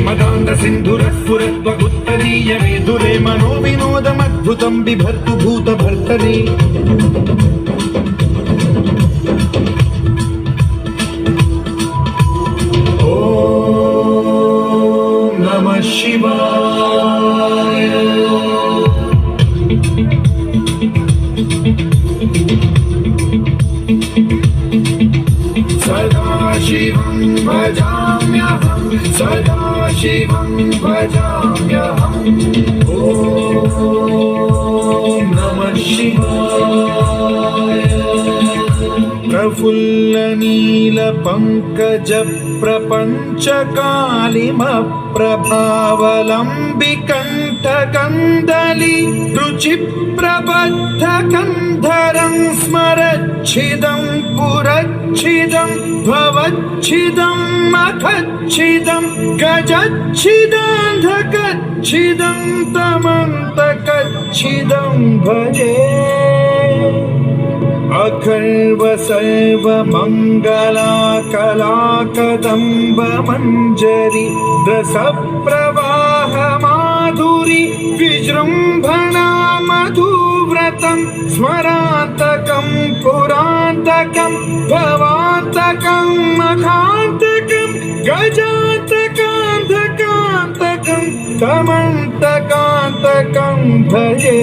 मदान्ध सिन्धुरस्फुरत्वगुत्तरीय मेधुरे मनोविनोदमद्भुतं बिभर्तु भूतभर्तरि ॐ नमः शिवाय। सदाशिवं भजाम्यहं सदाशिवं भजाम्यहम् ॐ नमः शिवाय। प्रफुल्लनीलपङ्कजप्रपञ्चकालिमप्रभावलम्बिकण्ठकन्दली रुचिप्रबद्धकन्धरं स्मरच्छिदं पुरच्छिदं भवच्छिदं मखच्छिदं गजच्छिदान्धकच्छिदं तमन्तकच्छिदं भजे। अखर्व सर्वमङ्गलाकलाकदम्बमञ्जरी रसप्रवाहमाधुरी विजृम्भणा मधुव्रतं स्मरान्तकं पुरान्तकं भवान्तकं मखान्तकं गजान्तकान्धकान्तकं तमन्तकान्तकं भजे।